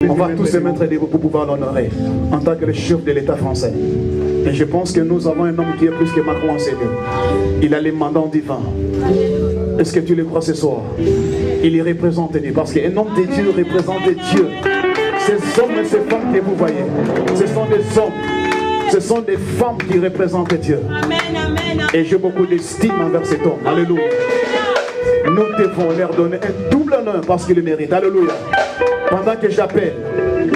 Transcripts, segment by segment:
On va tous se mettre debout pour pouvoir l'honorer en tant que le chef de l'État français. Et je pense que nous avons un homme qui est plus que Macron en CD. Il a les mandats divins. Est-ce que tu le crois ce soir? Il est représenté Dieu. Parce qu'un homme de Dieu représente Dieu. Ces hommes et ces femmes que vous voyez, ce sont des hommes, ce sont des femmes qui représentent Dieu. Et j'ai beaucoup d'estime envers cet homme. Alléluia. Nous devons leur donner un double honneur parce qu'ils le méritent. Alléluia. Pendant que j'appelle,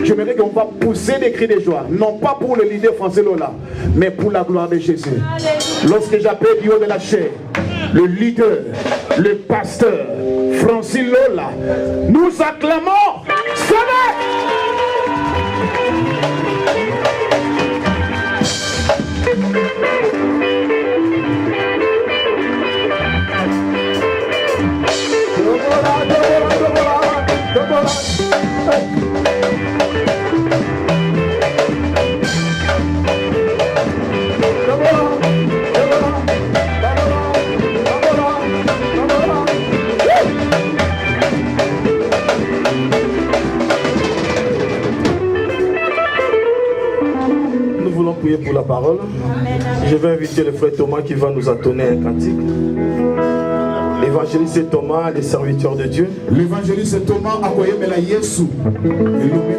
j'aimerais qu'on va pousser des cris de joie. Non pas pour le leader français Lola, mais pour la gloire de Jésus. Lorsque j'appelle du haut de la chair, le leader, le pasteur, Francis Lola, nous acclamons. Sonnez! Nous voulons prier pour la parole. Je vais inviter le frère Thomas qui va nous entonner un cantique. L'évangéliste Thomas, les serviteurs de Dieu. L'évangéliste Thomas a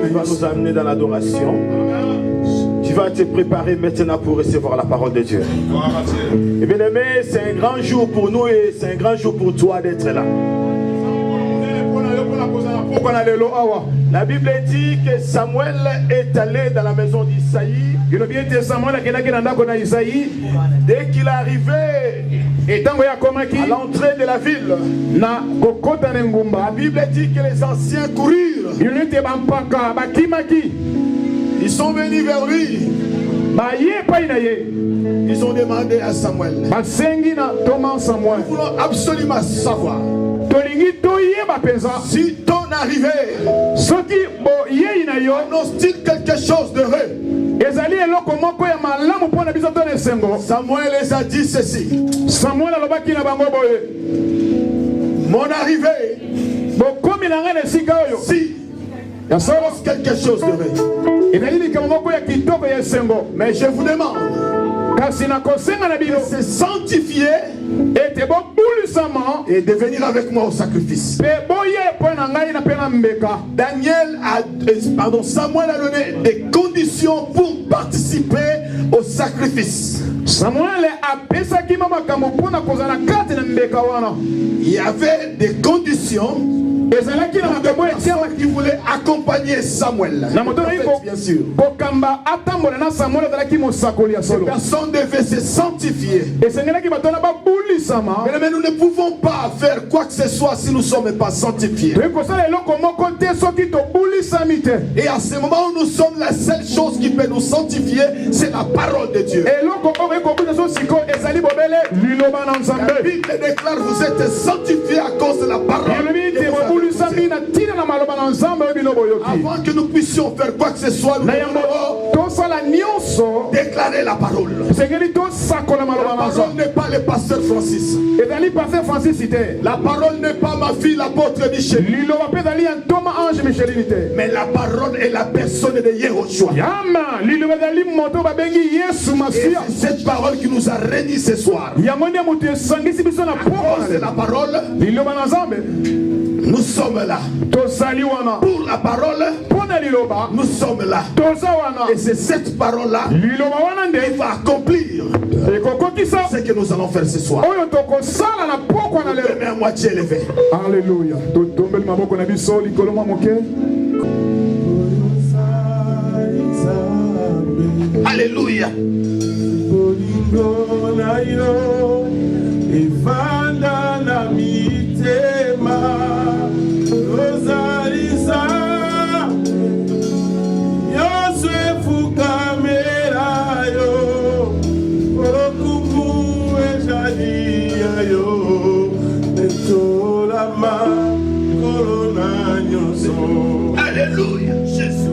Il va nous amener dans l'adoration. Tu vas te préparer maintenant pour recevoir la parole de Dieu. Et bien aimé, c'est un grand jour pour nous et c'est un grand jour pour toi d'être là. La Bible dit que Samuel est allé dans la maison d'Isaïe. Dès qu'il est arrivé à l'entrée de la ville, la Bible dit que les anciens coururent. Ils sont venus vers lui. Ils ont demandé à Samuel. Nous voulons absolument savoir si ton arrivée annonce-t-il quelque chose d'heureux. Samuel les a dit ceci. Mon arrivée, si annonce quelque chose d'heureux. Mais je vous demande de se sanctifier et de venir avec moi au sacrifice. Samuel a donné des conditions pour participer au sacrifice. Il y avait des conditions qui voulait accompagner Samuel. Bien sûr. Ces personnes devaient se sanctifier. Mais nous ne pouvons pas faire quoi que ce soit si nous ne sommes pas sanctifiés. Et à ce moment où nous sommes, la seule chose qui peut nous sanctifier, c'est la parole de Dieu. La Bible déclare: vous êtes sanctifiés à cause de la parole. Avant que nous puissions faire quoi que ce soit, nous devons déclarer la parole. La parole n'est pas le pasteur Francis. La parole n'est pas ma fille l'apôtre Michel. Mais la parole est la personne de Yehoshua. Et c'est cette parole qui nous a réunis ce soir. À cause de la parole, nous sommes là. Pour la parole, nous sommes là. Et c'est cette parole-là qui va accomplir ce que nous allons faire ce soir. Les mains à moitié élevées. Alléluia. Alléluia. Alléluia, Jésus.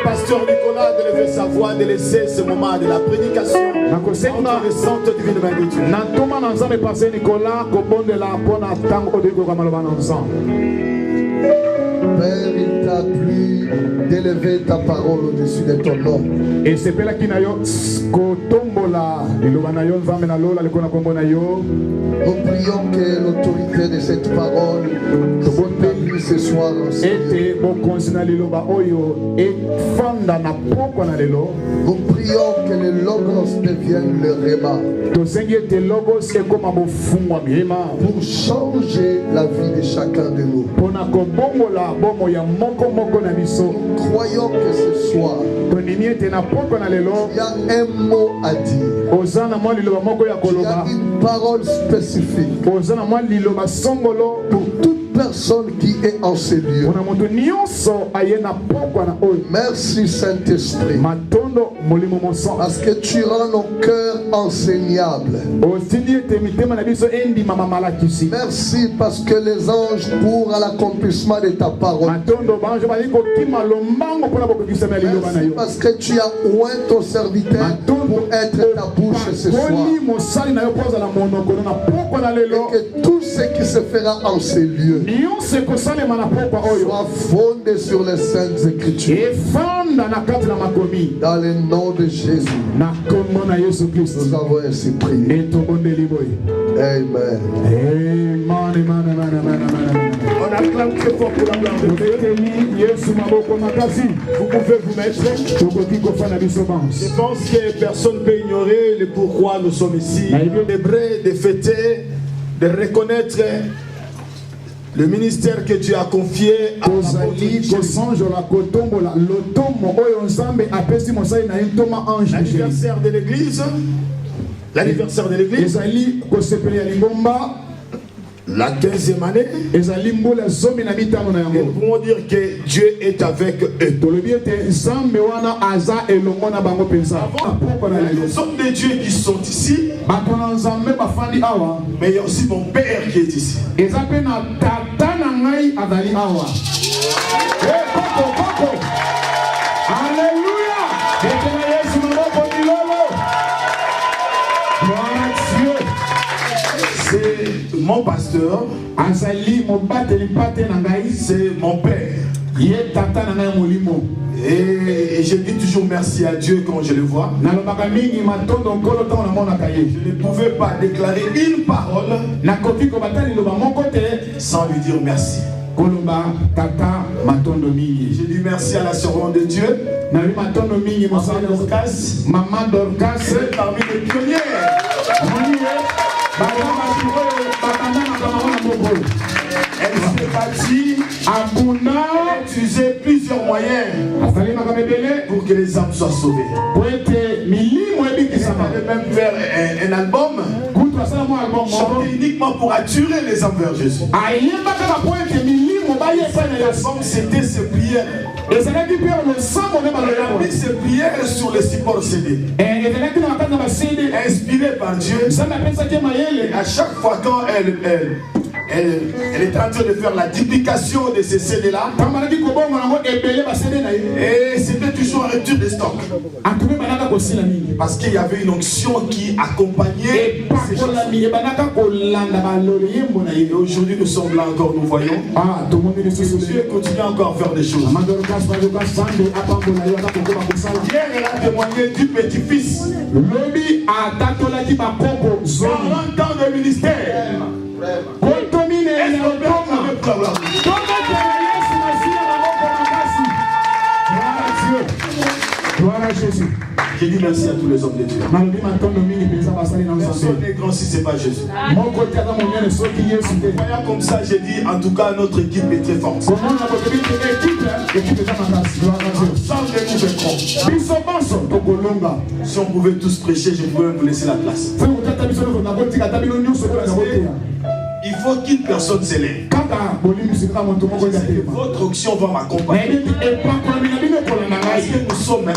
Pasteur Nicolas de lever sa voix, de laisser ce moment de la prédication entre les saintes divines mains de Dieu. Père, il t'a plu d'élever ta parole au-dessus de ton nom. Et c'est là qu'il a Nous prions que l'autorité de cette parole s'établisse ce soir en Seigneur. Nous prions que le logos devienne le réma pour changer la vie de chacun de nous. Nous croyons que ce soir, il y a un mot à dire. Il y a une parole spécifique pour toute personne qui est en ces lieux. Merci Saint-Esprit, parce que tu rends nos cœurs enseignables. Merci parce que les anges courent à l'accomplissement de ta parole. Merci parce que tu as oint ton serviteur pour être ta bouche ce soir. Et que tout ce qui se fera en ces lieux soit fondé sur les saintes écritures. Dans le nom de Jésus, nous avons ainsi prié. Amen. On acclame très fort pour la gloire de Dieu. Vous pouvez vous mettre. Je pense que personne ne peut ignorer le pourquoi nous sommes ici. Célébrer, de fêter, de reconnaître le ministère que tu as confié à l'anniversaire de l'église. L'anniversaire de l'église. La 15e année. Et pour dire que Dieu est avec eux. Ce sont des dieux qui sont ici. Mais il y a aussi mon Père qui est ici. ngai azali awa. Koko. Alléluia. Ekela Yesu maboko bilolo. Gloire à Dieu. C'est mon pasteur. Azali mobateli pate na ngai. C'est mon père. Ye tata na ngai molimo. Et je dis toujours merci à Dieu quand je le vois. Je ne pouvais pas déclarer une parole sans lui dire merci. Je dis merci à la servante de Dieu, Maman Dorcas, parmi les pionniers. Elle s'est bâtie, a utilisé plusieurs moyens pour que les âmes soient sauvées. Elle allait même faire un album chanté uniquement pour attirer les âmes vers Jésus. L'album, c'était ses prières. Elle a mis ses prières sur le support CD. Inspirée par Dieu. Et à chaque fois quand elle était en train de faire la duplication de ces CD-là. Et c'était toujours en rupture de stock. Parce qu'il y avait une onction qui accompagnait ces chansons. Et aujourd'hui nous sommes là encore, nous voyons. Dieu continue encore à faire des choses. Hier elle a témoigné du petit-fils. 40 ans de ministère. Gloire à Jésus. Je dis merci à tous les hommes de Dieu. Personne n'est grand si ce n'est pas Jésus. Voyant comme ça, j'ai dit en tout cas notre équipe est très forte. Si on pouvait tous prêcher, je pouvais vous laisser la place. Il faut qu'une personne s'élève. Votre onction va m'accompagner. Parce que nous sommes un.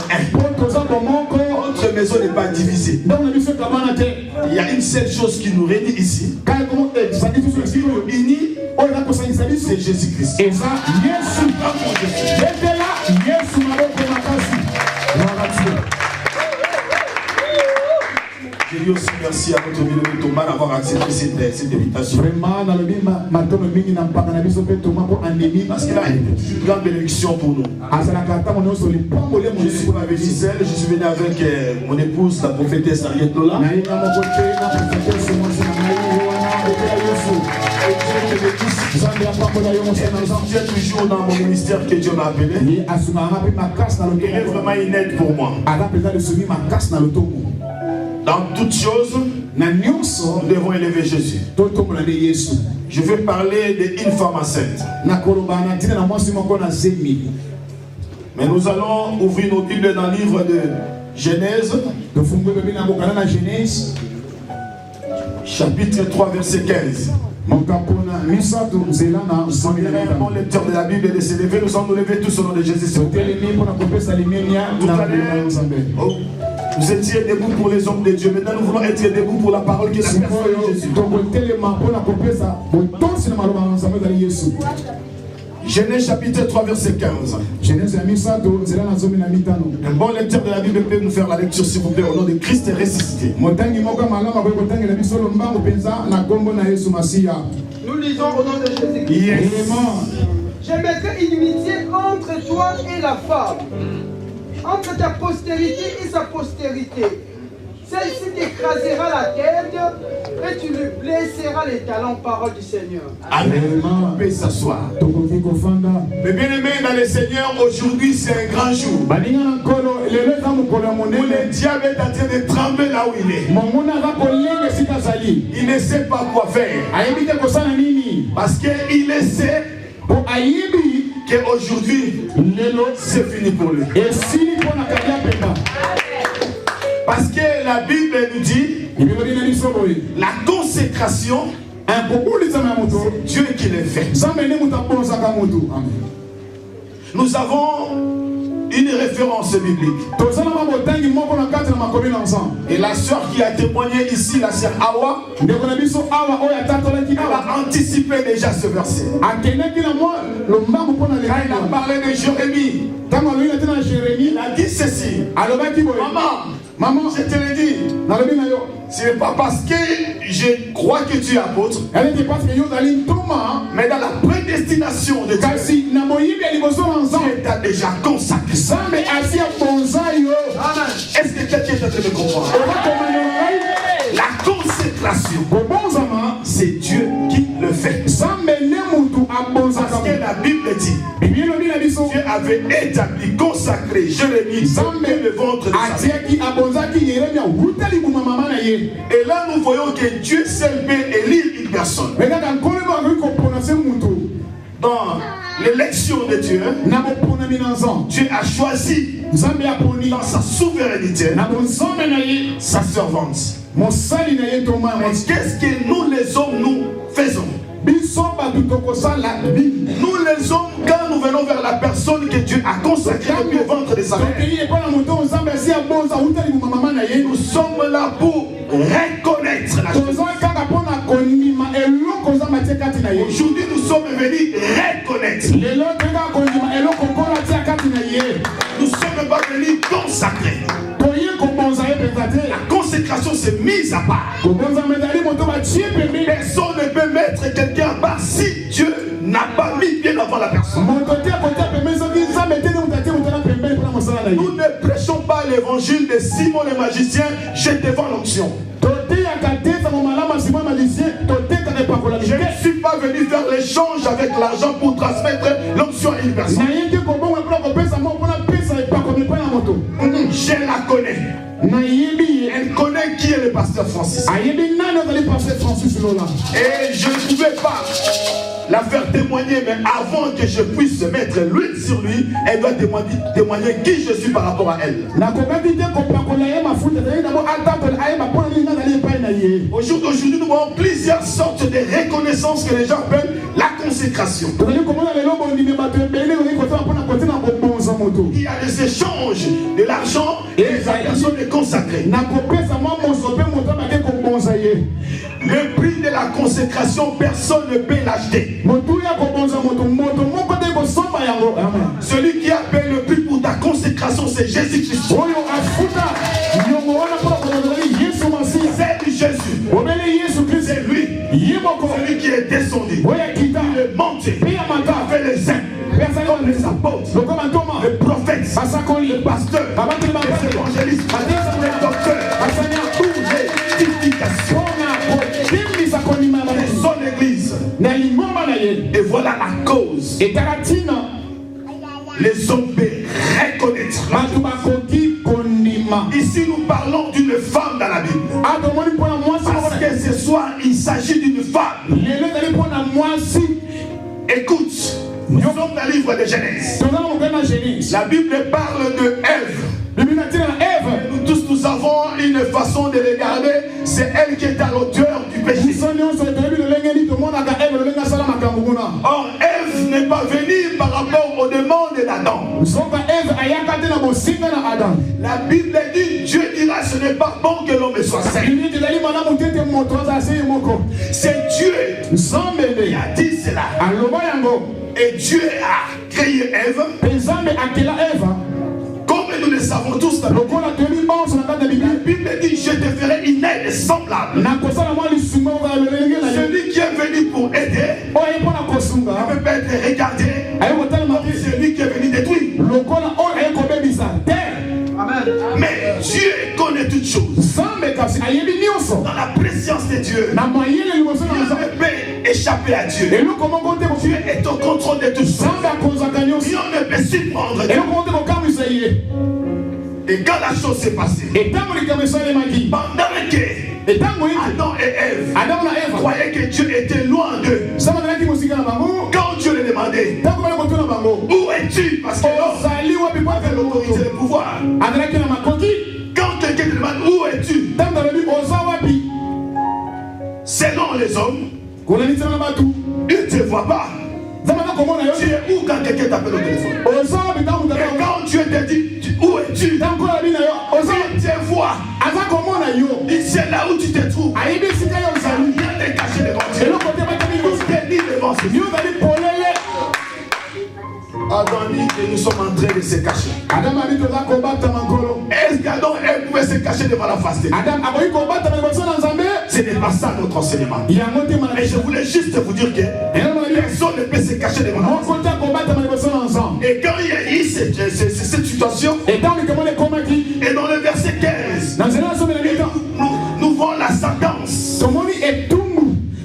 Notre maison n'est pas divisée. Il y a une seule chose qui nous réunit ici. C'est Jésus-Christ. Je dis aussi merci à notre milieu Thomas d'avoir accepté cette invitation. Parce qu'il a une grande bénédiction pour nous. Je suis pour la Vénicelle, je suis venu avec mon épouse, la prophétesse Ariette Lola. Je suis toujours dans mon ministère que Dieu m'a appelé. Il est vraiment une aide pour moi. Dans toutes choses, nous devons élever Jésus. Je vais parler d'une femme enceinte. Mais nous allons ouvrir nos Bibles dans le livre de Genèse, chapitre 3, verset 15. Bon lecteur de la Bible et de se lever, nous allons nous lever tous au nom de Jésus. Vous étiez debout pour les hommes de Dieu. Maintenant, nous voulons être debout pour la parole qui est la personne de Jésus. Genèse chapitre 3, verset 15. Un bon lecteur de la Bible peut nous faire la lecture, s'il vous plaît, au nom de Christ est ressuscité. Nous lisons au nom de Jésus-Christ. Yes. Je mettrai inimitié entre toi et la femme, entre ta postérité et sa postérité. Celle-ci t'écrasera la tête et tu lui blesseras les talons, parole du Seigneur. Amen. On peut s'asseoir. Mais bien aimé dans le Seigneur, aujourd'hui c'est un grand jour. Où le diable est en train de trembler là où il est. Il ne sait pas quoi faire. Parce qu'il sait qu'aujourd'hui c'est fini pour lui. Parce que la Bible nous dit la consécration, c'est Dieu qui l'a fait. Nous avons une référence biblique. Et la sœur qui a témoigné ici, la sœur Awa, elle a anticipé déjà ce verset. Quand il a parlé de Jérémie, il a dit ceci. Maman, je te l'ai dit. Ce n'est pas parce que je crois que tu es apôtre, mais dans la prédestination de Dieu, Dieu t'a déjà consacré. Est-ce que quelqu'un est en train de comprendre? La consécration, c'est Dieu qui le fait. Parce que la Bible dit, Dieu avait établi, consacré Jérémie dans le ventre de sa mère. Et là nous voyons que Dieu seul peut élire une personne. Dans l'élection de Dieu, Dieu a choisi dans sa souveraineté sa servante. Mais qu'est-ce que nous les hommes nous faisons? Nous les hommes, quand nous venons vers la personne que Dieu a consacrée depuis le ventre de sa mère, nous sommes là pour reconnaître la chose. Aujourd'hui nous sommes venus reconnaître. Nous ne sommes pas venus consacrer. La consécration c'est mise à part. Personne ne peut mettre quelqu'un à part si Dieu n'a pas mis bien avant la personne. Nous ne prêchons pas l'évangile de Simon le magicien, j'ai devant l'onction. Je ne suis pas venu faire l'échange avec l'argent pour transmettre l'onction à une personne. Je la connais. Elle connaît qui est le pasteur Francis. Et je ne pouvais pas la faire témoigner, mais avant que je puisse mettre l'huile sur lui, elle doit témoigner qui je suis par rapport à elle. Aujourd'hui, nous voyons plusieurs sortes de reconnaissances que les gens appellent la consécration. Il y a des échanges de l'argent et la personne est consacrée. Le prix de la consécration, personne ne peut l'acheter. Celui qui a payé le prix pour ta consécration, c'est Jésus-Christ. C'est Jésus. C'est lui. Celui qui est descendu. Il est monté. Il a fait les saints. Comme les apôtres, les prophètes, les pasteurs, les évangélistes, les docteurs, tous les éducations de son église. Et voilà la cause. Les hommes peuvent reconnaître. Ici nous parlons d'une femme dans la Bible. Parce que ce soir il s'agit d'une femme. Écoute, nous sommes dans le livre de Genèse. La Bible parle de Ève. Nous tous nous avons une façon de regarder. C'est elle qui est à l'auteur du péché. Or Ève n'est pas venue par rapport aux demandes d'Adam. La Bible dit, Dieu dira, ce n'est pas bon que l'homme soit seul. C'est Dieu qui a dit cela. Et Dieu a créé Ève. Comme nous le savons tous, la Bible dit, je te ferai une aide semblable. Celui qui est venu pour aider ne peut pas être regardé. Celui qui est venu détruire. Mais Dieu connaît toutes choses. Dans la présence de Dieu, rien ne peut échapper à Dieu. Dieu est au contrôle de tout ça. Rien ne peut surprendre Dieu. Et quand la chose s'est passée, pendant que Adam et Ève croyaient que Dieu était loin d'eux, quand Dieu les demandait, où es-tu? Parce que l'homme avait l'autorité et le pouvoir. Quand quelqu'un te demande où es-tu, selon les hommes, ils ne te voient pas. Tu es où quand quelqu'un t'appelle au téléphone? Et quand Dieu te c'est là où tu te trouves. Rien n'est caché devant Dieu. Tout est mis devant Dieu. Adam dit que nous sommes en train de se cacher. Est-ce qu'Adam pouvait se cacher devant la face de Dieu? Ce n'est pas ça notre enseignement. Mais je voulais juste vous dire que personne ne peut se cacher devant la face de Dieu. Et quand il y a eu cette situation, et dans le verset 15, nous voyons la sentence.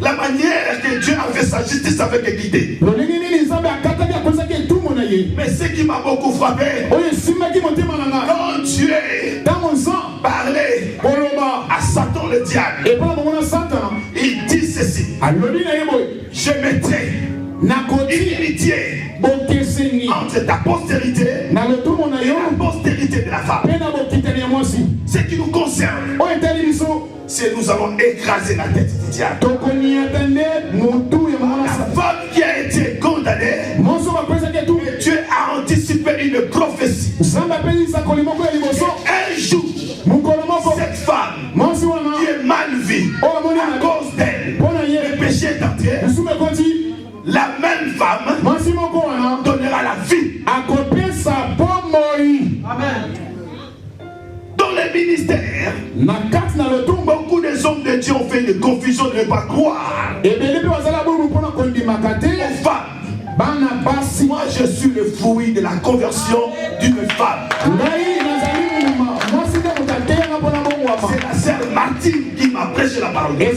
La manière que Dieu a fait sa justice avec équité. Mais ce qui m'a beaucoup frappé, quand Dieu parlait à Satan le diable, il dit ceci: je mettrai inimitié entre ta postérité et la postérité de la femme. Ce qui nous concerne, c'est nous allons écraser la tête du diable. La femme qui a été condamnée, Dieu a anticipé une prophétie. Un jour, cette femme qui est mal vue, à cause d'elle, le péché est entré. La même femme donnera la vie. Amen. Dans les ministères, beaucoup des hommes de Dieu ont fait une confusion de ne pas croire aux femmes. Moi je suis le fruit de la conversion d'une femme. C'est la sœur Martine qui m'a prêché la parole. Une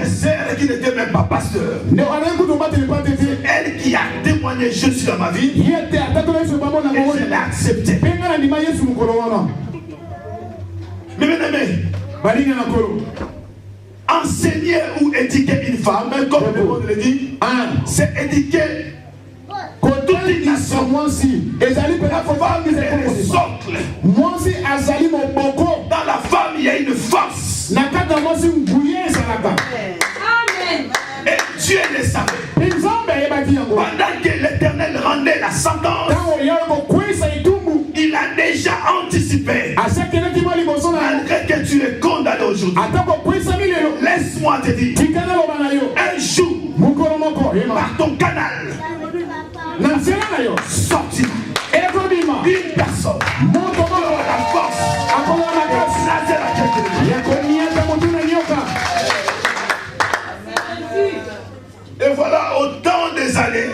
sœur qui n'était même pas pasteur. Elle qui a témoigné Jésus dans ma vie. Et je l'ai accepté. Mais bien aimé, enseigner ou éduquer une femme, comme le monde le dit, c'est éduquer toute une nation. La femme est le socle. Dans la femme, il y a une force. Amen. Et Dieu le savait. Pendant que l'Éternel rendait la sentence, il a déjà anticipé. Malgré que tu es condamné aujourd'hui, laisse-moi te dire, un jour, par ton canal, sortira une personne qui aura la force d'écraser la tête de Dieu. Et voilà, au temps des années,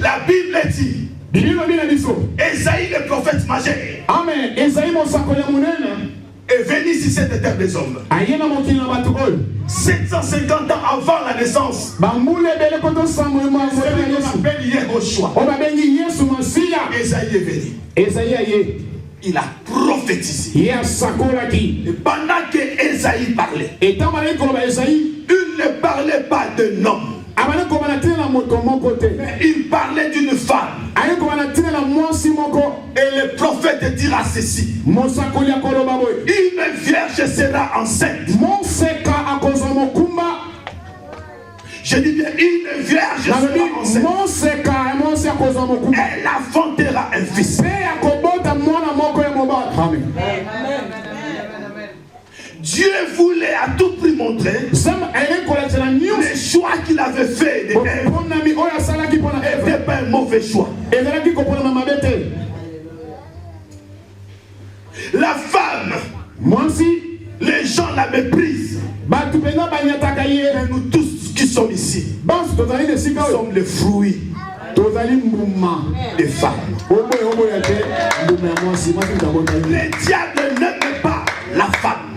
la Bible dit, Esaïe le prophète majeur est venu sur cette terre des hommes 750 ans avant la naissance. Esaïe est venu. Il a prophétisé. Et pendant que Esaïe parlait, il ne parlait pas d'un homme, mais il parlait d'une femme. Et le prophète dira ceci: une vierge sera enceinte. Je dis bien, une vierge sera enceinte. Elle enfantera un fils. Dieu voulait à tout prix montrer le choix qu'il avait fait d'Ève n'était pas un mauvais choix. La femme, les gens la méprisent. Mais nous tous qui sommes ici, nous sommes le fruit des femmes. Le diable n'aime pas la femme.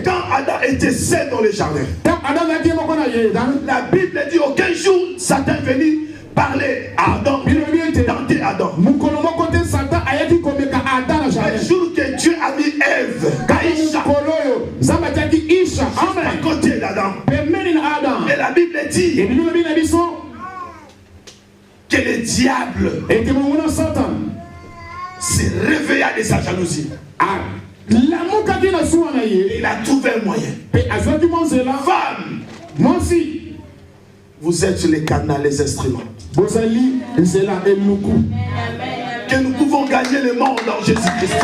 Quand Adam était seul dans le jardin, la Bible dit aucun jour Satan est venu parler à Adam, tenter Adam. Le jour que Dieu a mis Ève, Aïcha, à côté d'Adam, et la Bible dit que le diable s'est réveillé de sa jalousie. Il a trouvé un moyen. Femme, vous êtes les canaux, les instruments. que nous pouvons gagner le monde en Jésus-Christ.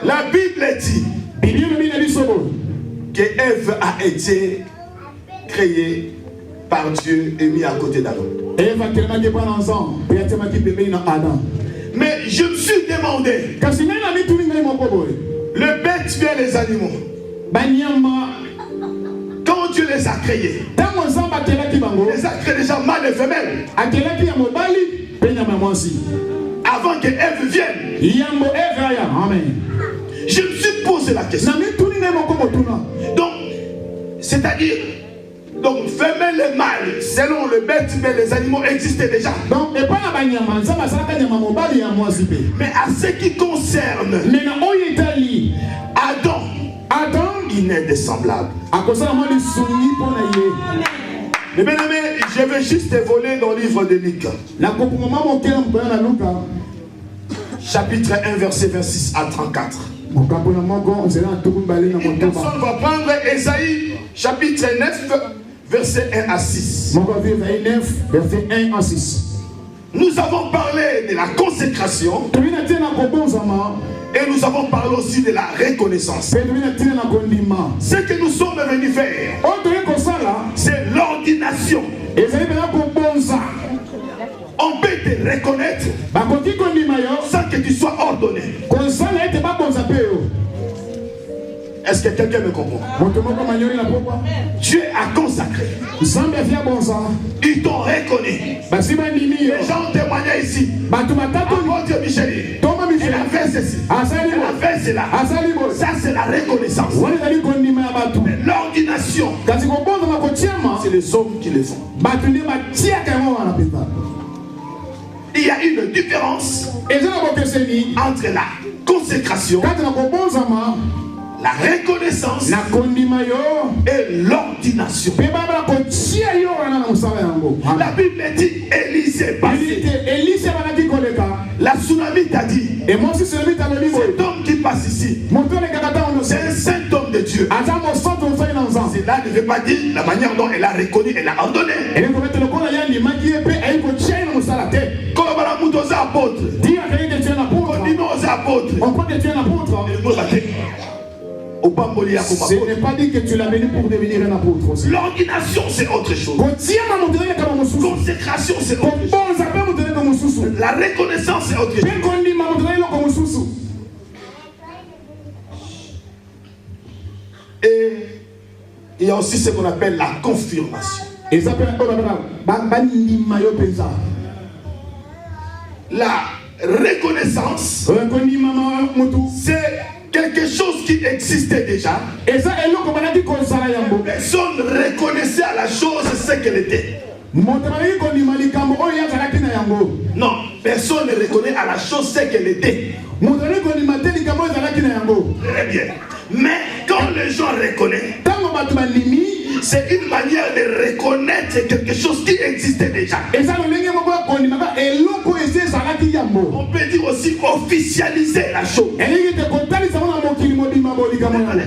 La Bible dit que Ève a été créée par Dieu et mis à côté d'Adam. Mais je me suis demandé, le bête tue les animaux. Quand Dieu les a créés, il les a créés déjà mâles et femelles. Avant que Ève vienne. Je me suis posé la question. Donc, c'est-à-dire, donc femelles et mâles, selon le bête, mais les animaux existaient déjà. Mais à ce qui concerne Adam, il n'est de semblable. Mais bien aimé, je vais juste évoluer dans le livre de Luc. Chapitre 1, verset 26 à 34. Une personne va prendre Ésaïe, chapitre 9, verset 1 à 6. Nous avons parlé de la consécration. Et nous avons parlé aussi de la reconnaissance. Ce que nous sommes venus faire, c'est l'ordination. On peut te reconnaître sans que tu sois ordonné. Est-ce que quelqu'un me comprend? Dieu a consacré. Ils t'ont reconnu. Les gens témoignaient ici. Apôtre Michel, elle a fait ceci. Elle a fait cela. Ça, c'est la reconnaissance. L'ordination, c'est les hommes qui le font. Il y a une différence entre la consécration, la reconnaissance et l'ordination. La Bible dit Élisée passé. La tsunami t'a dit cet homme qui passe ici, c'est un saint homme de Dieu. Cela ne veut pas dire la manière dont elle a reconnu, elle a ordonné. Comme on apôtre, ce n'est pas dit que tu l'as venu pour devenir un apôtre. L'ordination, c'est autre chose. Consécration, c'est autre chose. La reconnaissance, c'est autre chose. Et il y a aussi ce qu'on appelle la confirmation. La reconnaissance, c'est quelque chose qui existait déjà. Personne reconnaissait à la chose ce qu'elle était. Non, personne ne reconnaît à la chose ce qu'elle était. Très bien. Mais quand les gens reconnaissent, c'est une manière de reconnaître quelque chose qui existait déjà. On peut dire aussi officialiser la chose.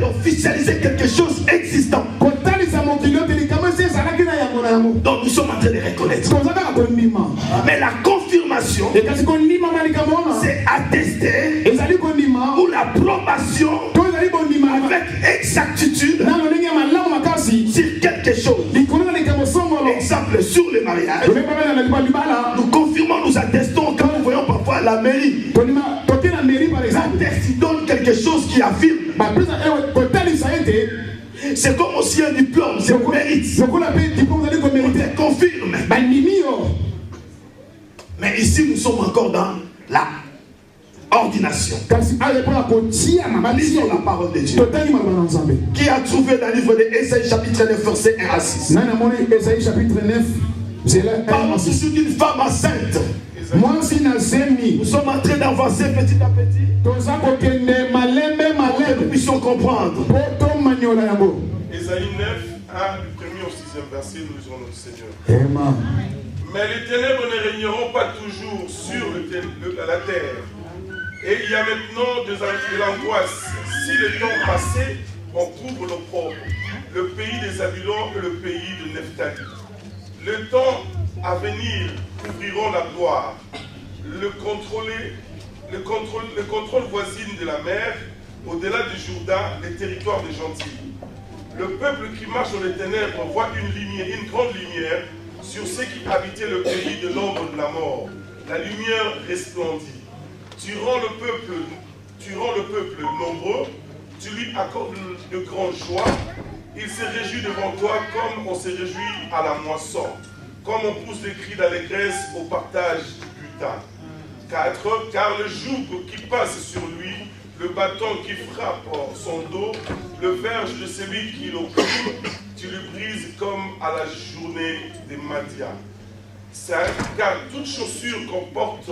Officialiser quelque chose existant. Donc nous sommes en train de reconnaître. Mais la confirmation, c'est attester ou l'approbation avec exactitude sur quelque chose. Exemple sur le mariage, nous confirmons, nous attestons quand nous voyons parfois la mairie. Atteste donne quelque chose qui affirme. C'est comme aussi un diplôme, c'est un mérite. On te confirme. Mais ici nous sommes encore dans la ordination. Lisons la parole de Dieu. Qui a trouvé dans le livre de Ésaïe chapitre 9 verset 1 à 6. Parlons toujours d'une femme enceinte. Nous sommes en train d'avancer petit à petit pour que nous puissions comprendre. Ésaïe 9, 1 du 1er au 6e verset, nous lisons notre Seigneur. Mais les ténèbres ne régneront pas toujours sur la terre. Et il y a maintenant de l'angoisse. Si le temps passé, on couvre l'opprobre. le pays des Zabulons et le pays de Nephtali. Le temps à venir couvriront la gloire, le contrôle voisine de la mer, au-delà du Jourdain, les territoires des gentils. Le peuple qui marche dans les ténèbres voit une grande lumière sur ceux qui habitaient le pays de l'ombre de la mort. La lumière resplendit. Tu rends le peuple nombreux, tu lui accordes de grandes joies. Il se réjouit devant toi comme on se réjouit à la moisson, comme on pousse des cris d'allégresse au partage du butin. 4. Car le joug qui passe sur lui, le bâton qui frappe son dos, le verge de celui qui l'opprime, tu le brises comme à la journée des Madian. 5. Car toute chaussure qu'on porte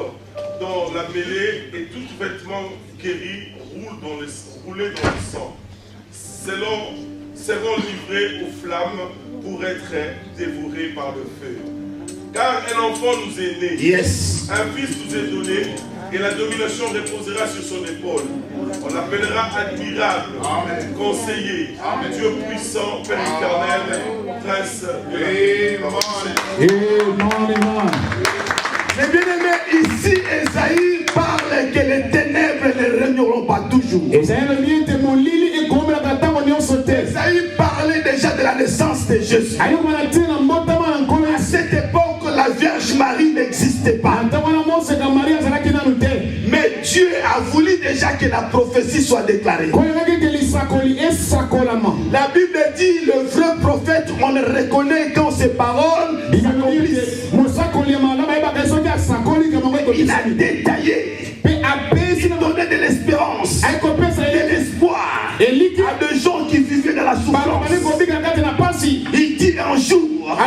dans la mêlée et tout vêtement guéri roulé dans le sang, seront livrés aux flammes pour être dévorés par le feu. Car un enfant nous est né, yes. Un fils nous est donné, et la domination reposera sur son épaule. On l'appellera admirable, Amen. Conseiller, Amen. Dieu puissant, Père éternel, Prince de la vie. Mais bien aimé, ici Esaïe parle que les ténèbres ne régneront pas toujours. Esaïe parlait déjà de la naissance de Jésus. À cette époque, la Vierge Marie n'existait pas. Mais Dieu a voulu déjà que la prophétie soit déclarée. La Bible dit le vrai prophète, on le reconnaît quand ses paroles s'accomplissent. Il a détaillé, il donnait de l'espérance, de l'espoir à des gens qui vivaient dans la souffrance. Il dit un jour, un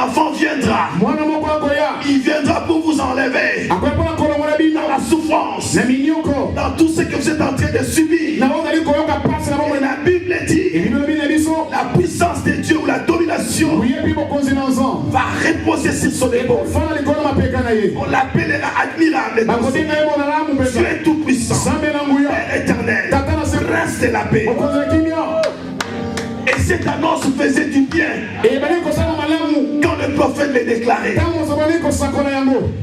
enfant viendra. Il viendra pour vous enlever dans la souffrance, dans tout ce que vous êtes en train de subir. Et la Bible dit, la puissance de Dieu ou la domination va reposer sur son épaule. On l'appellera admirable. Dieu est tout puissant, Père éternel, Prince de la paix. Et cette annonce faisait du bien quand le prophète le déclarait.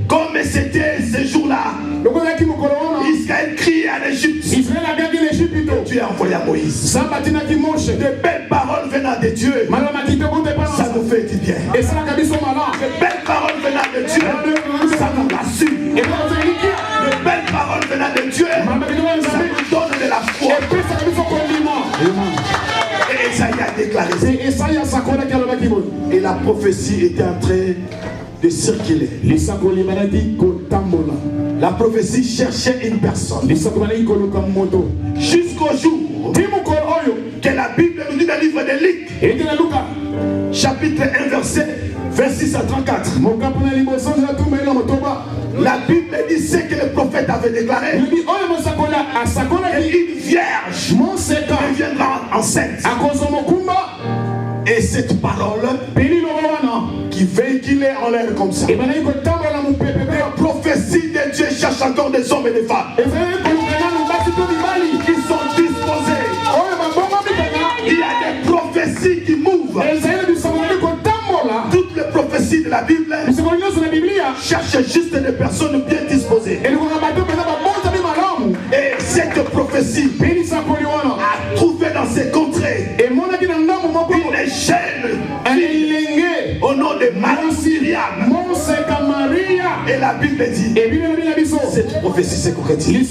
Comme c'était ce jour-là, Israël criait à l'Égypte. Dieu a envoyé à Moïse. De belles paroles venant de Dieu, ça nous fait du bien. De belles paroles venant de Dieu, ça nous rassure. De belles paroles venant de Dieu, ça nous donne de la foi. Et Esaïe a déclaré. Et la prophétie était en train de circuler. La prophétie cherchait une personne. Jusqu'au jour que la Bible nous dit dans le livre de Luc, chapitre 1, verset 26 à 34. La Bible dit ce que le prophète avait déclaré. Une vierge deviendra enceinte. Et cette parole qui véhiculait en l'air comme ça. Les prophéties de Dieu cherchent encore des hommes et des femmes qui sont disposés. Il y a des prophéties qui mouvent. Toutes les prophéties de la Bible cherchent juste des personnes bien disposées. Et cette prophétie a trouvé dans ces contrées une jeune au nom de Marie-Myriam. Et la Bible dit cette prophétie s'est concrétisée.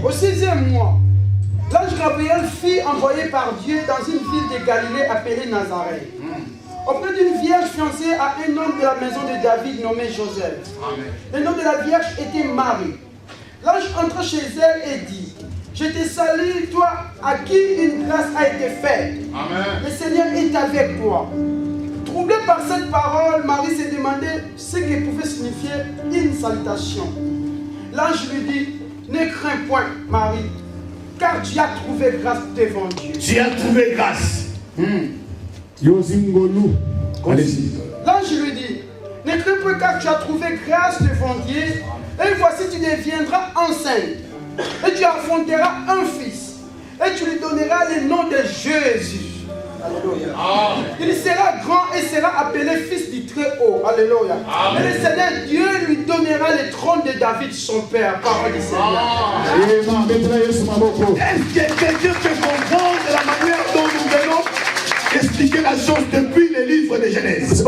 Au 6e mois, l'ange Gabriel fut envoyé par Dieu dans une ville de Galilée appelée Nazareth, auprès d'une vierge fiancée à un homme de la maison de David nommé Joseph. Le nom de la vierge était Marie. L'ange entra chez elle et dit: Je te salue, toi à qui une grâce a été faite. Amen. Le Seigneur est avec toi. Troublée par cette parole, Marie se demandait ce que pouvait signifier une salutation. L'ange lui dit: Ne crains point, Marie, car tu as trouvé grâce devant Dieu. Tu as trouvé grâce. L'ange lui dit: Ne crains point, car car tu as trouvé grâce devant Dieu, et voici tu deviendras enceinte, et tu enfanteras un fils, et tu lui donneras le nom de Jésus. Alléluia. Il sera grand et sera appelé fils du Très-Haut. Alléluia. Et le Seigneur Dieu lui donnera le trône de David, son père. Parole du Seigneur. Est-ce que quelqu'un peut comprendre la manière dont nous venons expliquer la chose depuis le livre de Genèse?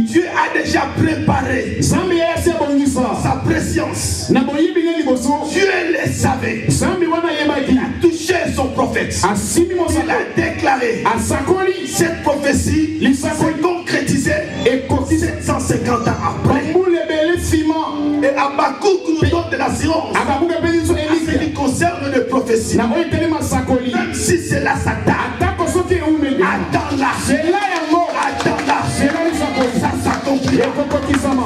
Dieu a déjà préparé sa préscience. Dieu le savait. Il a touché son prophète. Il a déclaré. Cette prophétie s'est concrétisée 750 ans après. Et Habakkuk nous donne de l'assurance en ce qui concerne les prophéties. Même si c'est là ça tarde, attends-la. Attends-la. Ça s'accomplit.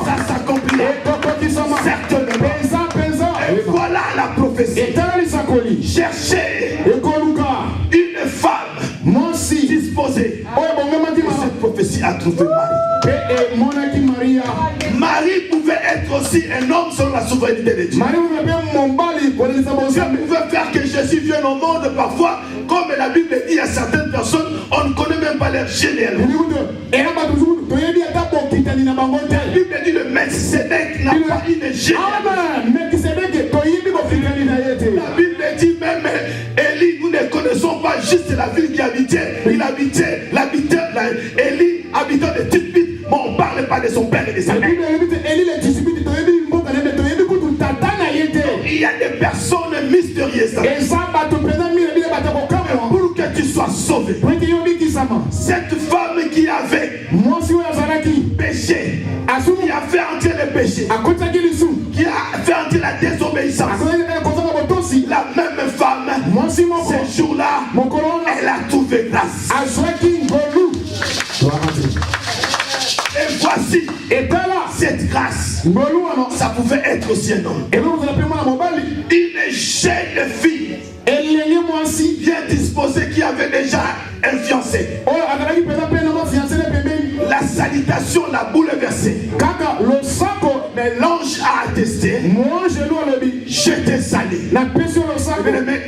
Ça s'accomplit. Certainement. Et voilà la prophétie. Cherchez une femme disposée. Cette prophétie a trouvé Marie. Marie pouvait être aussi un homme selon la souveraineté de Dieu. Dieu pouvait faire que Jésus vienne au monde parfois, comme la Bible dit à certaines personnes, on ne connaît même pas leur généalogie. La Bible dit le Melchisédek n'a pas une généalogie. La Bible dit même Élie, nous ne connaissons pas juste la ville qui habitait. Il habitait, Élie habitant de Tishbite, mais on ne parle pas de son père et de sa mère. Il y a des personnes mystérieuses. Pour que tu sois sauvé, cette femme qui avait péché, qui a fait entrer le péché, qui a fait entrer la désobéissance, la même femme, ce jour-là, elle a trouvé grâce. Et voici, cette grâce, ça pouvait être aussi un homme. Une jeune fille bien disposée qui avait déjà un fiancé. La salutation l'a bouleversée. Mais l'ange a attesté. Je t'ai salué.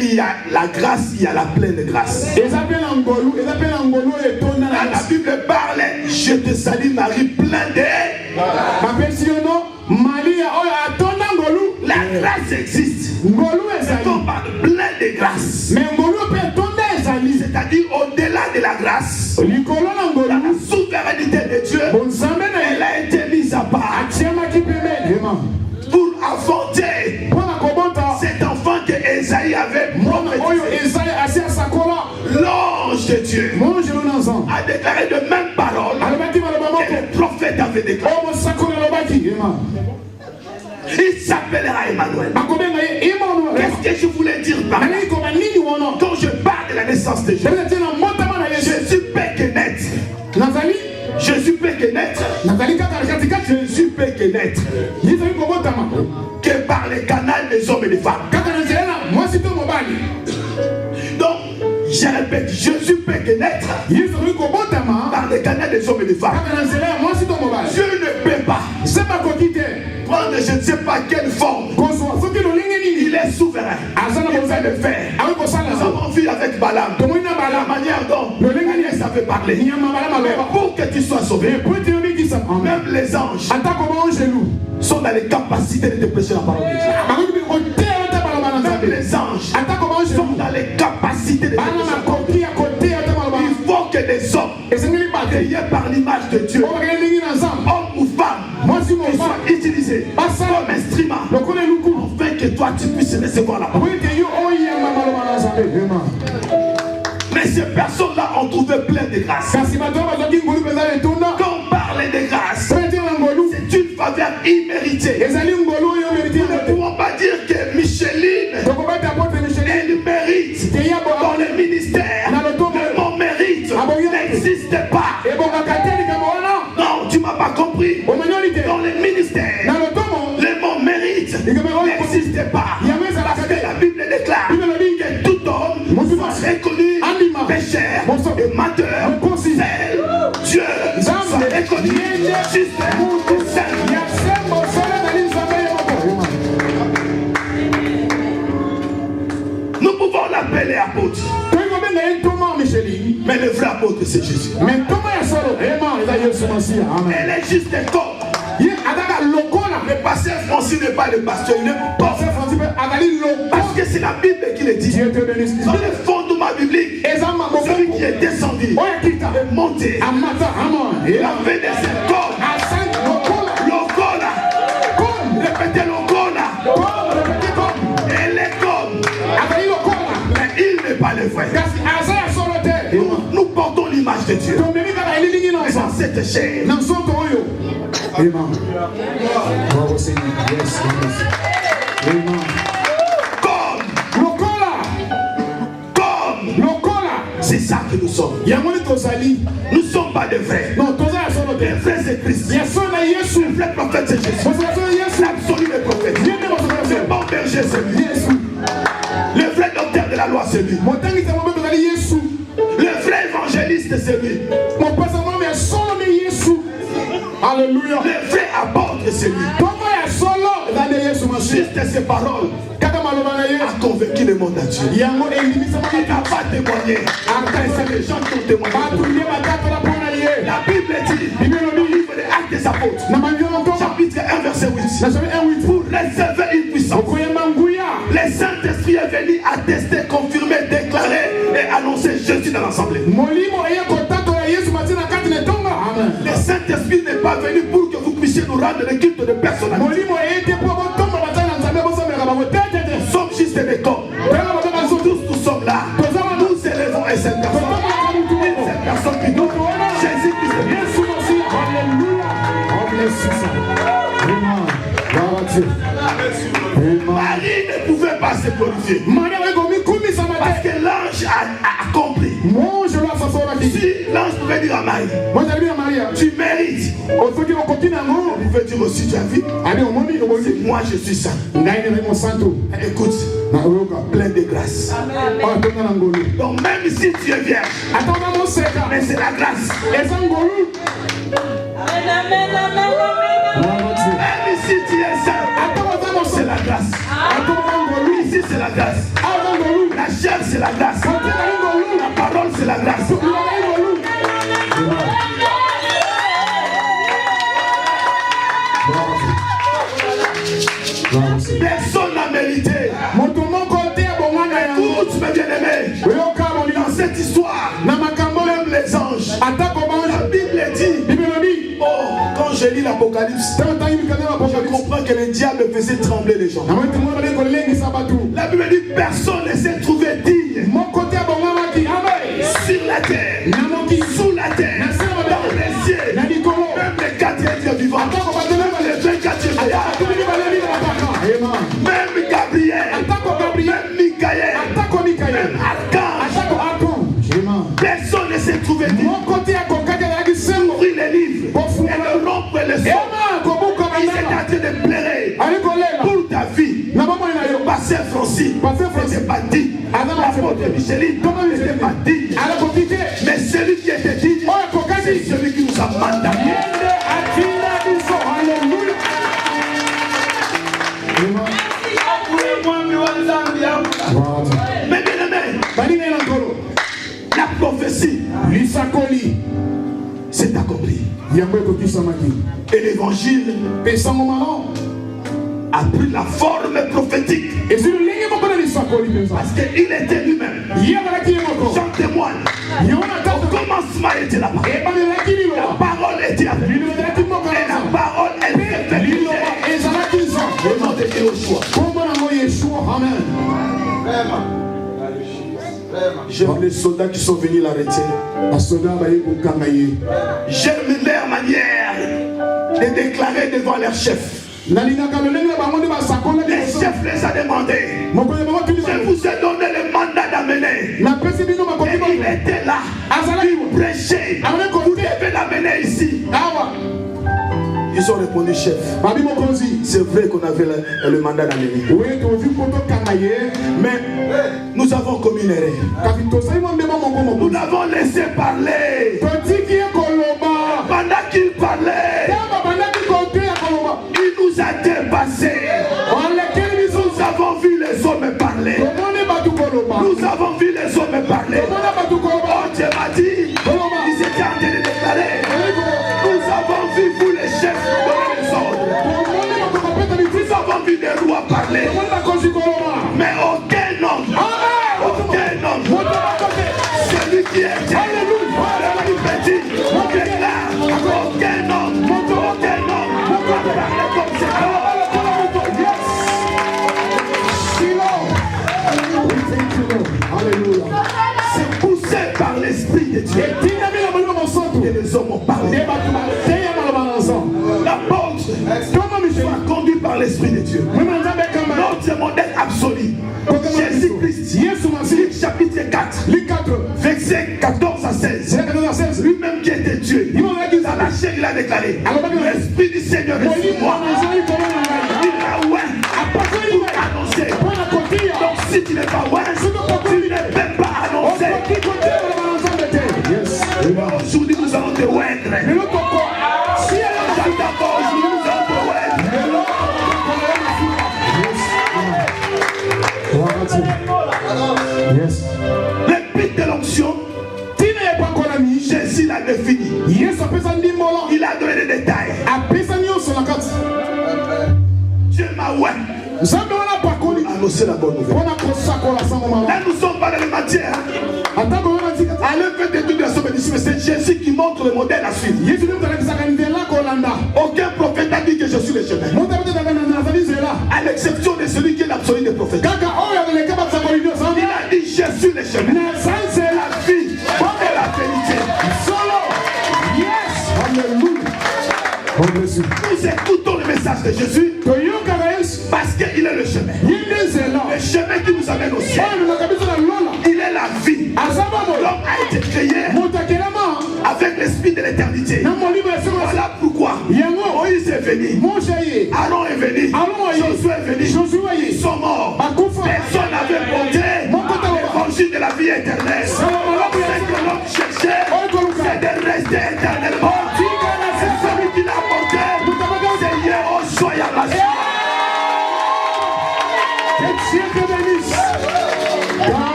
Il y a la grâce, il y a la pleine grâce. La Bible parle, je te salue Marie, plein de... La grâce existe. On parle plein de grâce. C'est-à-dire au-delà de la grâce, la souveraineté de Dieu, elle a été mise à part pour affronter cet enfant que Esaïe avait prophétisé. L'ange de Dieu a déclaré de même parole que le prophète avait déclaré. Il s'appellera Emmanuel. Qu'est-ce que je voulais dire par là? Quand je parle de la naissance de Jésus, Jésus peut que naître. Jésus peut que naître. Jésus peut que naître. Que par les canaux des hommes et des femmes. Donc, je répète, Jésus peut que naître par les canaux des hommes et des femmes. Dieu ne peut pas prendre je ne sais pas quelle forme. Il est souverain. Il fait le faire. Nous avons vu avec Balaam la manière dont il savait parler. Mais pour que tu sois sauvé, même les anges sont dans les capacités de te prêcher la parole de Dieu. Même les anges sont dans les capacités de te prêcher la parole de Dieu. Il faut que les hommes créés par l'image de Dieu, hommes ou femmes, qu'ils soient utilisés comme instruments, afin que toi tu puisses recevoir la parole. Mais ces personnes-là ont trouvé plein de grâce. Quand on parle de grâce, c'est une faveur imméritée. Nous ne pouvons pas dire que Micheline, elle mérite dans le ministère. Mon mérite n'existe pas. Non, tu ne m'as pas compris. Dans le ministère, le mot mérite n'existe pas. Parce que la Bible déclare que tout homme soit reconnu pécheur et menteur. C'est Dieu est connu. Juste nous pouvons l'appeler apôtre. Mais le vrai apôtre, c'est Jésus. Elle est juste un corps. Le pasteur Francis n'est pas le pasteur, il est pasteur Francis. Parce que c'est la Bible qui le dit. Dans le fondement biblique, celui qui est descendu est monté. Il a fait des corps. Locola. Répétez locola. Elle est comme. Mais il n'est pas le vrai. Nous portons l'image de Dieu. Mais dans cette chair. Amen. Bravo Seigneur. Yes, yes. Amen. Comme c'est ça que nous sommes. Nous ne sommes pas des vrais. Les vrais c'est Christ. Le vrai prophète c'est Jésus. L'absolu le prophète. Le bon berger c'est lui. Le vrai docteur de la loi c'est lui. Le vrai évangéliste c'est lui. Alléluia. Le vrai apôtre c'est lui. Juste ses paroles a convaincu le monde entier. Il n'a pas témoigné. C'est les gens qui ont témoigné. La Bible dit, le livre des Actes des Apôtres, chapitre 1, verset 8, pour réserver une puissance. Le Saint-Esprit est venu attester, confirmer, déclarer et annoncer Jésus dans l'assemblée. Le Saint-Esprit n'est pas venu pour que vous puissiez nous rendre le culte de personnalité. Nous sommes juste des corps. Tous nous sommes là. Nous élevons et cette personne. Cette personne qui nous Jésus-Christ. Marie ne pouvait pas se glorifier. Parce que l'ange a accompli. Si l'ange pouvait dire à Marie, tu mérites. On peut dire aussi, tu as vu. Moi je suis saint. Écoute, plein de grâce. Donc même si tu es vierge, mais c'est la grâce. Même si tu es saint, c'est la grâce. Ici c'est la grâce. La chair c'est la grâce. La parole c'est la grâce. Personne n'a mérité. Écoute mes bien-aimés, dans cette histoire, même les anges, la Bible dit, oh, quand je lis l'Apocalypse, je comprends que le diable faisait trembler les gens. La Bible dit, personne ne s'est trouvé digne sur la terre, sous la terre, dans les cieux, même les 4 êtres vivants, même les 24 voyages, même Gabriel, même Michael, même Archange. Personne ne s'est trouvé digne. Ouvrir les livres et le rompre le sang. Il s'est en train de pleurer pour ta vie. Pasteur Francis n'était pas digne. L'apôtre Micheline n'était pas digne. Mais celui qui était digne, c'est celui qui nous a mandaté. Mais bien aimé, la prophétie, c'est accompli. Et l'évangile a pris la forme prophétique. Parce qu'il était lui-même. Jean témoigne. Au commencement était la parole. La parole était avec lui. Et la parole était avec lui. Le nom de Yeshua. Amen. J'aime les soldats qui sont venus l'arrêter. J'aime leur manière de déclarer devant leur chef. Les chefs les a demandé. Je vous ai donné le mandat d'amener. Et il était là. Il prêchait. Vous devez l'amener ici. Ils ont répondu, chef. C'est vrai qu'on avait le mandat d'amener. Mais nous avons commis une erreur. Nous l'avons laissé parler. Pendant qu'il et les hommes ont parlé. La porte soit conduite par l'Esprit de Dieu. Notre modèle absolu. Jésus-Christ, Luc chapitre 4, verset 14 à 16. Lui-même qui était Dieu, dans la chair il a déclaré, l'Esprit du Seigneur est sur moi. Il a ouais pour annoncer. Donc si tu n'es pas ouais, tu ne peux pas annoncer. Aujourd'hui nous allons te oindre. Yes. L'épître de l'onction, Jésus l'a défini. Il a donné des détails. Dieu m'a ouais. Annoncer la bonne nouvelle. Là nous sommes pas dans les matières. Allez faire des trucs de la somme ici, mais c'est Jésus qui montre le modèle à suivre. Aucun prophète n'a dit que je suis le chemin. À l'exception de celui qui est l'absolu des prophètes. Il a dit je suis le chemin. C'est la vie et la vérité. Nous écoutons le message de Jésus parce qu'il est le chemin. Le chemin qui nous amène au ciel. Il est la vie. L'homme a été créé avec l'esprit de l'éternité. Voilà pourquoi Moïse est venu, Aaron est venu, Josué est venu. Ils sont morts. Personne n'avait porté l'évangile de la vie éternelle. Ce que l'homme cherchait, c'est de rester éternellement. C'est celui qui l'a porté. C'est Yehoshua Yamashiach.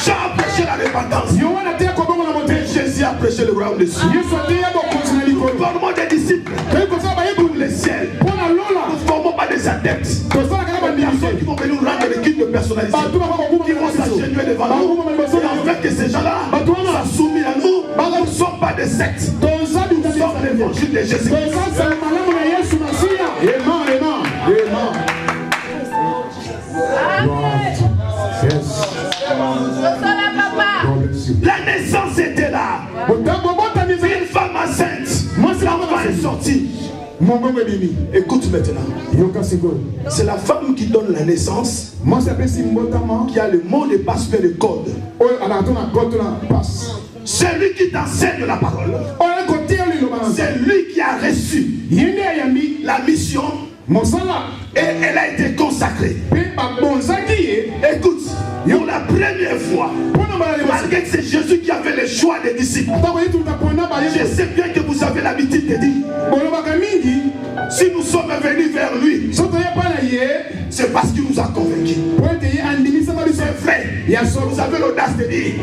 Jean a prêché la repentance. Jésus a prêché le royaume des cieux. Nous formons des disciples pour le ciel. Nous ne formons pas des adeptes. Des personnes qui vont venir nous rendre des guides de personnalité, qui vont s'agenouiller devant nous. Et en fait que ces gens-là sont soumis à nous. Nous ne sommes pas des sectes. Nous sommes l'évangile de Jésus. La naissance était là. Une femme enceinte. L'enfant est sorti. Écoute maintenant. C'est la femme qui donne la naissance, qui a le mot de passe fait le code. Celui qui t'enseigne la parole, c'est lui qui a reçu la mission. Et elle a été consacrée. Écoute, pour la première fois, malgré que c'est Jésus qui avait le choix des disciples, je sais bien que vous avez l'habitude de dire, si nous sommes venus vers lui, c'est parce qu'il nous a convaincus. C'est vrai. Vous avez l'audace de dire,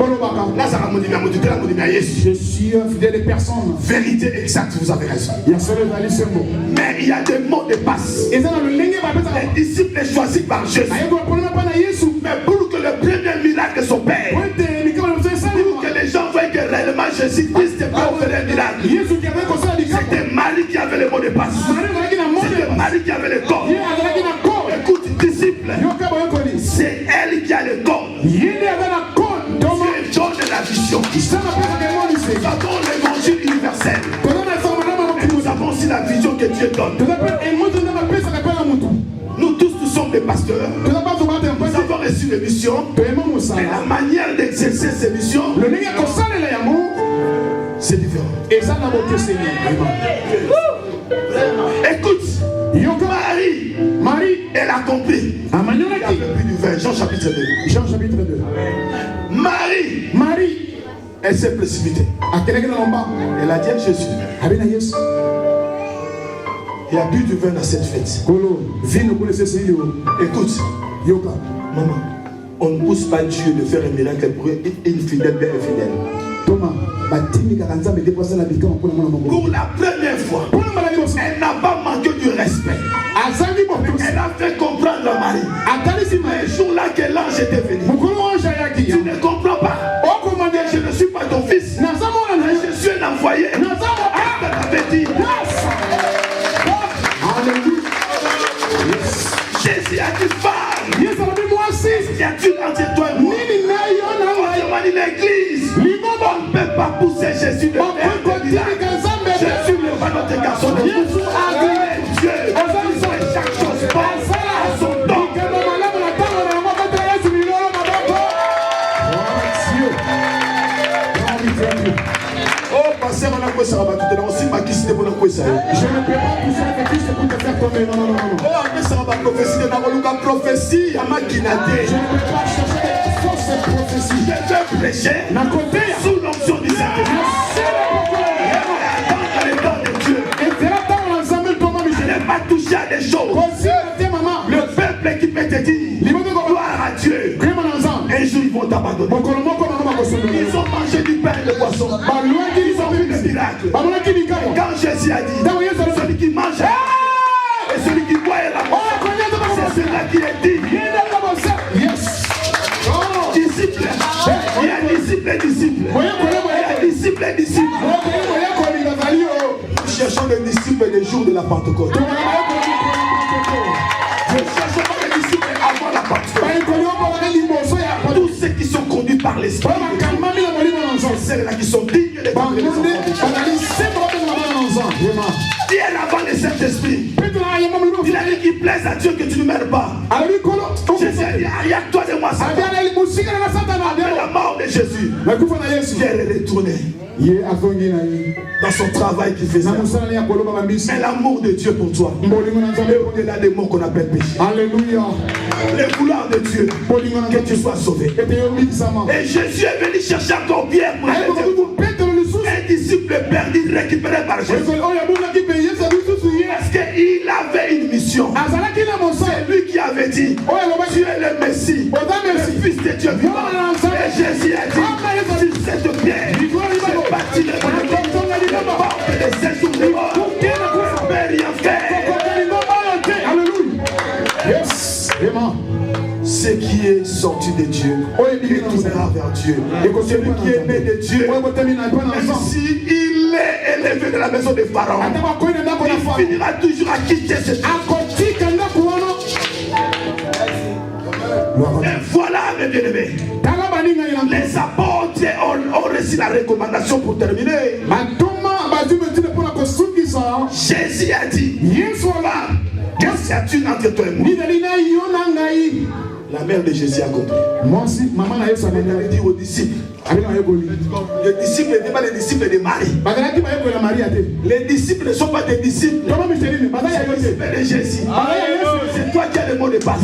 je suis un fidèle de personne. Vérité exacte, vous avez raison. Mais il y a des mots de passe. Les disciples sont choisis par Jésus. Mais pour que le premier miracle s'opère, pour que les gens voient que réellement Jésus-Christ n'est pas opéré un miracle, c'était Marie qui avait le mot de passe. C'était Marie qui avait le corps. Écoute, disciple, c'est elle qui a le corps. Dieu donne la vision. Nous avons l'évangile universel. Et nous avons aussi la vision que Dieu donne. Nous tous, nous sommes des pasteurs. Nous avons reçu des missions. Et la manière d'exercer ces missions, c'est différent. Écoute, Marie, elle a compris. Elle a bu du vin. Jean chapitre 2. Marie, elle s'est précipitée. Elle a dit à Jésus, il a bu du vin à cette fête. Écoute, maman, on ne pousse pas Dieu de faire un miracle pour une fidèle bien infidèle. Pour la première fois, elle n'a pas manqué du respect. Elle a fait comprendre à Marie. Le jour-là que l'ange était venu, tu ne comprends pas. Je ne suis pas ton fils, je suis un envoyé. Jésus a dit, femme, y a-t-il entre toi et moi? pas pousser Jésus de faire des miracles. Jésus n'est pas notre garçon de Dieu. Dieu, chaque chose passe à son temps. Oh, pasteur, on a quoi ça va tout aussi ma question pour la quoi ça. Je ne peux pas pousser avec Christ pour te faire tomber. Non. Oh, après ça va prophétie, on a la prophétie à ma guinadé. Je ne peux pas chercher des fausses prophéties. Je vais prêcher sous l'onction du Saint-Esprit. Pas toucher à des choses. Le peuple qui peut te dire gloire à Dieu. Un jour ils vont t'abandonner. Ils ont mangé du pain et du poisson. Ils ont vu des miracles. Quand Jésus a dit celui qui mange et celui qui boit est la mort, c'est celui-là qui est digne. Disciple. Il y a disciple et disciple. Il y a disciple et disciple. Nous cherchons des disciples des jours de la Pentecôte. Nous cherchons pas des disciples avant la Pentecôte. Tous ceux qui sont conduits par l'Esprit, c'est ceux-là qui sont dignes de conduire les enfants. Bien avant le Saint-Esprit, il a dit qu'il plaise à Dieu que tu ne meurs pas. Jésus a dit, arrière-toi de moi, Satan. Après la mort de Jésus, Pierre est retourné dans son travail qu'il faisait. Mais l'amour de Dieu pour toi, au-delà des mots qu'on appelle péché. Alléluia. Le vouloir de Dieu, que tu sois sauvé. Et Jésus est venu chercher encore Pierre pour un disciple perdu récupéré par Jésus. Parce qu'il avait une mission. C'est lui qui avait dit, tu es le Messie, le Fils de Dieu vivant. Et Jésus a dit, sur cette pierre, j'ai bâti le porte de ces jours de mort. Je ne peux rien faire. Yes. Ce qui est sorti de Dieu, il tournera vers Dieu. Et celui qui est né de Dieu, même s'il est élevé de la maison de Pharaon, il finira toujours à quitter cette terre. Et voilà, mes bien-aimés, les apôtres ont reçu la recommandation pour terminer. Jésus a dit, qu'est-ce que tu entre toi et moi? La mère de Jésus a compris. Elle avait dit aux disciples. Les disciples n'étaient pas les disciples de Marie. Les disciples ne sont pas des disciples. C'est les disciples de Jésus. C'est toi qui as le mot de passe.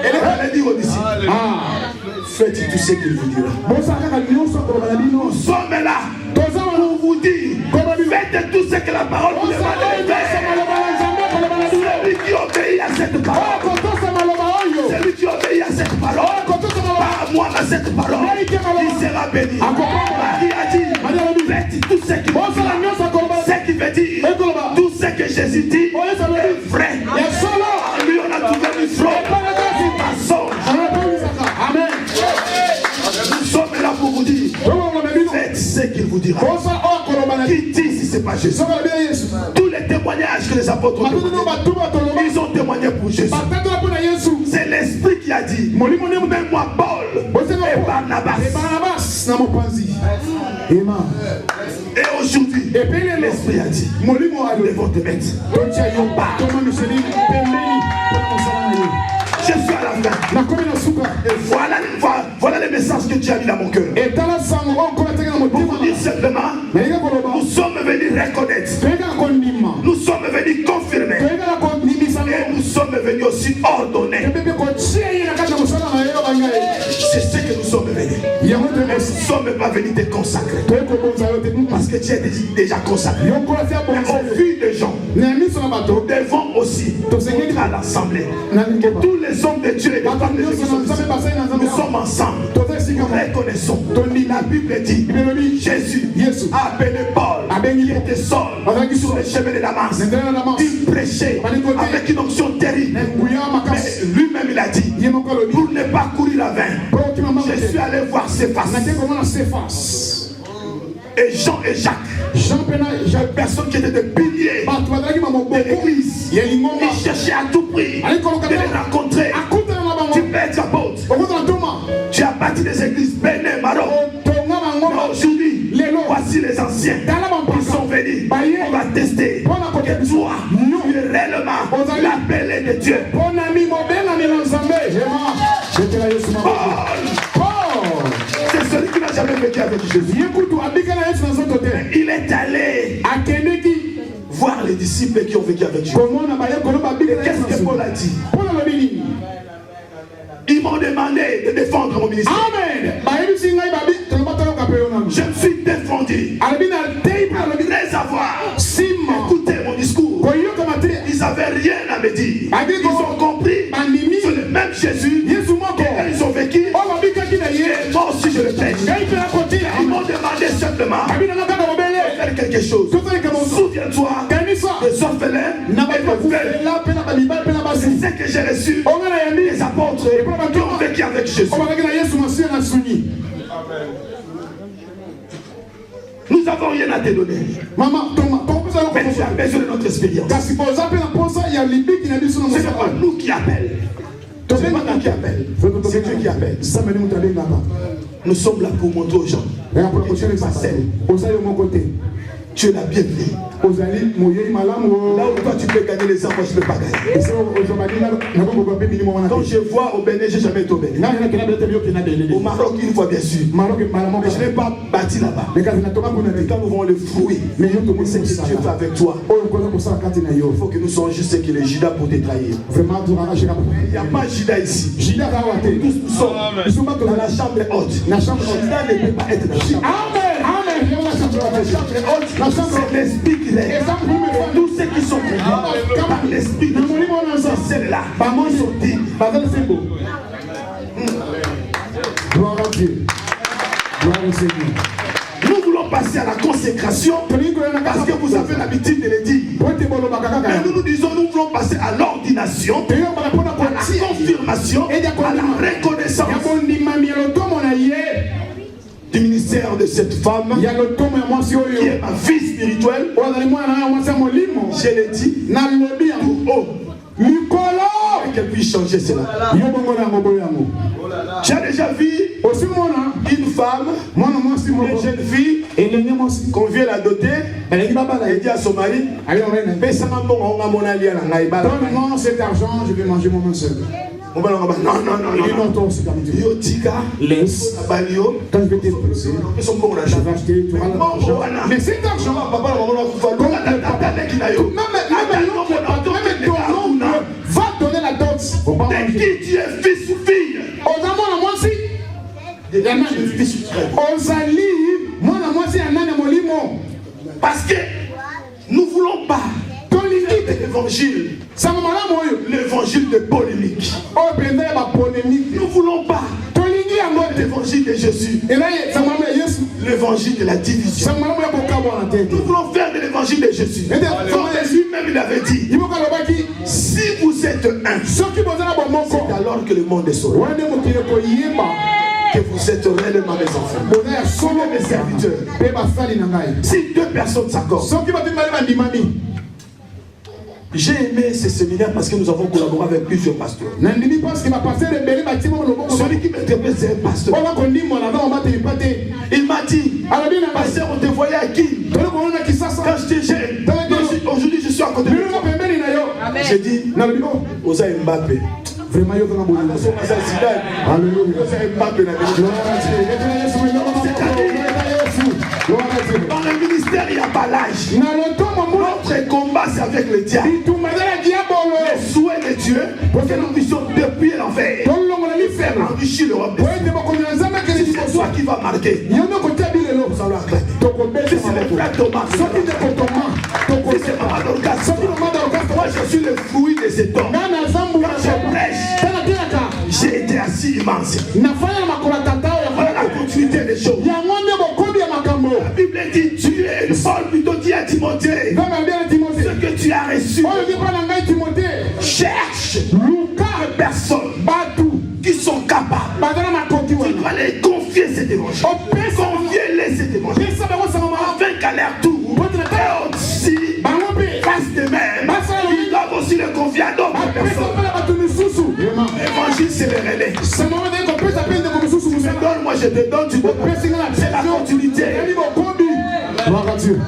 Elle allait dire aux disciples, faites tout ce qu'il vous dira. Nous sommes là pour vous dire, faites tout ce que la parole vous demande de faire. Celui qui obéit à cette parole, celui qui obéit à cette parole, pas à moi à cette parole, il sera béni. Marie a dit, faites tout ce qui veut dire. Ce qui veut dire, tout ce que Jésus dit est vrai. En lui on a trouvé du front, du mensonge. Amen. Nous sommes là pour vous dire, faites ce qu'il vous dira. Qui dit si ce n'est pas Jésus? Tous les témoignages que les apôtres ont donnés, ils ont témoigné pour Jésus. C'est l'Esprit qui a dit, même moi Paul et Barnabas. Et aujourd'hui, l'Esprit a dit, ils vont te mettre. Je suis à la fin. Et voilà les messages que Dieu a mis dans mon cœur. Pour vous dire simplement, nous sommes venus reconnaître. Nous sommes venus confirmer. Et nous sommes venus aussi ordonner. C'est ce que nous sommes venus. Mais nous ne sommes pas venus te consacrer. Parce que tu es déjà consacré. Mais au vu des gens, nous devons aussi montrer à l'assemblée que tous les hommes de Dieu et les femmes de Dieu qui sont ici, nous sommes ensemble. Nous reconnaissons. La Bible dit, Jésus a appelé Paul, qui était seul sur le chemin de Damas. Il prêchait avec une onction terrible. Mais lui-même il a dit, pour ne pas courir à vain, je suis allé voir ses faces. Et Jean et Jacques, des personnes qui étaient des piliers de l'église, ils cherchaient à tout prix de les rencontrer. Tu peux être apôtre, tu as bâti des églises Bénin, Maroc. Mais voici les anciens qui sont venus. On va tester que toi, tu es réellement l'appelé de Dieu. C'est celui qui n'a jamais vécu avec Jésus. Il est allé voir les disciples qui ont vécu avec Jésus. Et qu'est-ce que Paul a dit? Ils m'ont demandé de défendre mon ministère. Amen. Je me suis défendu. Après avoir écouté mon discours, ils n'avaient rien à me dire. Ils ont compris c'est le même Jésus qu'ils ont vécu. Et moi aussi je le prêche. Ils m'ont demandé simplement de faire quelque chose. Souviens-toi des orphelins et des veuves. C'est ce que j'ai reçu des apôtres qui ont vécu avec Jésus. Nous n'avons rien à te donner. Mais tu as besoin de notre expérience. Ce n'est pas nous qui appellent. Ce n'est pas nous qui appellent. C'est Dieu qui appelle. Nous sommes là pour montrer aux gens. Tu es la bienvenue. Là où toi tu peux gagner les enfants, je ne peux pas gagner. Quand je vois au Bénin, je n'ai jamais été au Bénin. Au Maroc, une fois bien sûr. Mais je n'ai pas bâti là-bas. Quand nous voyons le fruit, c'est ce que Dieu fait avec toi. Il faut que nous soyons juste que les Judas pour te trahir. Il n'y a pas Judas ici. Nous sommes dans la chambre haute. Judas ne peut pas être dans la chambre. La chambre haute, c'est l'esprit qui est. Tous ceux qui sont conduits par l'esprit de Dieu, c'est celle-là. Ils sont dignes. Gloire à Dieu. Gloire au Seigneur. Nous voulons passer à la consécration parce que vous avez l'habitude de le dire. Mais nous disons, nous voulons passer à l'ordination, à la confirmation, à la reconnaissance du ministère de cette femme qui est ma fille spirituelle. Je l'ai dit tout haut qu'elle puisse changer cela. Tu as déjà vu une femme, une jeune fille qu'on vient la doter et dit à son mari, donne-moi cet argent, je vais manger mon seul. Non, laisse. Quand je vais t'épouser, je vais acheter, tu auras l'argent. Mais cet argent, papa, va donner la dot. De qui tu es fils ou fille? Parce que nous ne voulons pas l'évangile. L'évangile de polémique. Nous ne voulons pas l'évangile de Jésus. L'évangile de la division. Nous voulons faire de l'évangile de Jésus. Jésus même il avait dit, si vous êtes un, c'est alors que le monde est sauvé. Que vous êtes réellement mes enfants, mes serviteurs. Si deux personnes s'accordent. J'ai aimé ce séminaire parce que nous avons collaboré avec plusieurs pasteurs. Celui qui m'interprète, c'est un pasteur. Il m'a dit, pasteur, on te voyait à qui? Quand j'étais jeune, aujourd'hui je suis à côté de toi. J'ai dit, Osa Mbappé. Vraiment, il y dans le ministère, il n'y a pas l'âge. Notre combat, c'est avec le diable. Les souhaits de Dieu, pour que nous puissions depuis l'enfer faire enrichir l'Europe. C'est toi qui va marquer. Nous allons acclamer. Si c'est le frère Thomas, si c'est Maman Dorcas, moi je suis le fruit de cet homme. Quand je prêche, j'ai été assis immense. Voilà la continuité des choses. La Bible dit, tu es Paul plutôt dit à Timothée, ce que tu as reçu, cherche des personnes qui sont capables. Tu dois les confier cet évangile. Confiez-les cet évangile. Afin qu'à leur tour, eux aussi fassent de même. Ils doivent aussi le confier à d'autres personnes. L'évangile, c'est le relais. Donne, moi je te donne, tu donnes. C'est la continuité. Gloire à Dieu.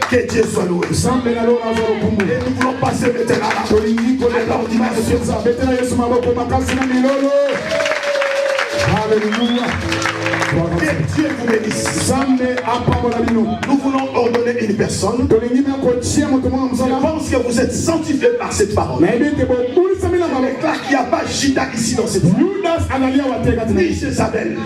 Que Dieu soit loué. Et nous voulons passer maintenant à l'ordination. Alléluia. Que Dieu vous bénisse. Nous voulons ordonner une personne. Je pense que vous êtes sanctifié par cette parole. Mais déclare qu'il n'y a pas Judas ici dans cette ville. Ni Jézabel.